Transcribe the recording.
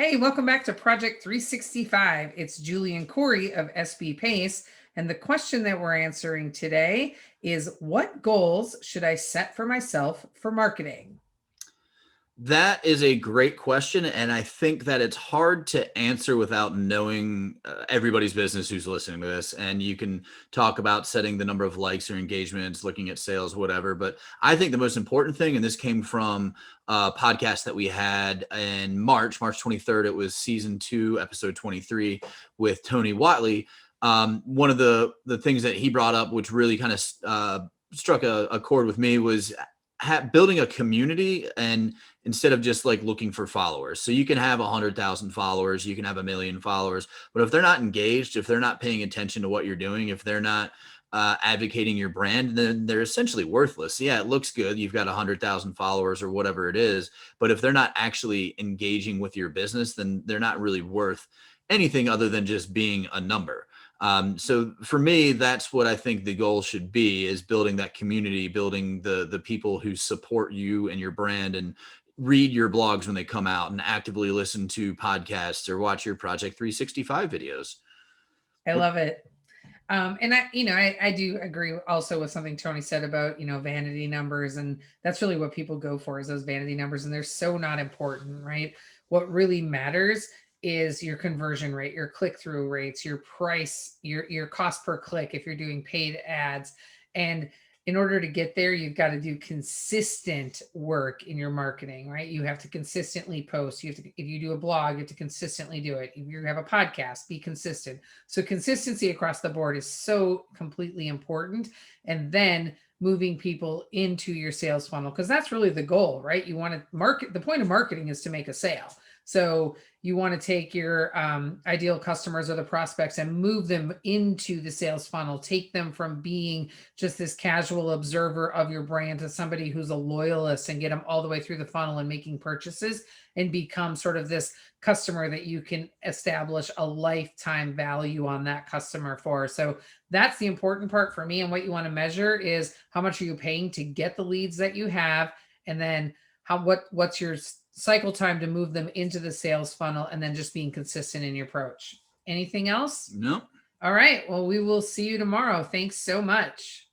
Hey, welcome back to Project 365. It's Julie and Corey of SB Pace. And the question that we're answering today is, what goals should I set for myself for marketing? That is a great question, and I think that it's hard to answer without knowing everybody's business who's listening to this. And you can talk about setting the number of likes or engagements, looking at sales, whatever. But I think the most important thing, and this came from a podcast that we had in March 23rd. It was season 2, episode 23 with Tony Watley. One of the things that he brought up, which really kind of struck a chord with me, was building a community, and instead of just like looking for followers. So you can have 100,000 followers, you can have 1 million followers, but if they're not engaged, if they're not paying attention to what you're doing, if they're not advocating your brand, then they're essentially worthless. Yeah, it looks good, you've got 100,000 followers or whatever it is, but if they're not actually engaging with your business, then they're not really worth anything other than just being a number. So for me, that's what I think the goal should be: is building that community, building the people who support you and your brand, and read your blogs when they come out, and actively listen to podcasts or watch your Project 365 videos. I love it. And I do agree also with something Tony said about, vanity numbers. And that's really what people go for, is those vanity numbers. And they're so not important, right? What really matters is your conversion rate, your click-through rates, your price, your cost per click if you're doing paid ads. And in order to get there, you've got to do consistent work in your marketing, right? You have to consistently post. You have to, if you do a blog, you have to consistently do it. If you have a podcast, be consistent. So consistency across the board is so completely important. And then moving people into your sales funnel, because that's really the goal, right? You want to market. The point of marketing is to make a sale. So you want to take your ideal customers or the prospects and move them into the sales funnel, take them from being just this casual observer of your brand to somebody who's a loyalist, and get them all the way through the funnel and making purchases, and become sort of this customer that you can establish a lifetime value on that customer for. So that's the important part for me. And what you want to measure is, how much are you paying to get the leads that you have, and then what's your cycle time to move them into the sales funnel, and then just being consistent in your approach. Anything else? No. All right. Well, we will see you tomorrow. Thanks so much.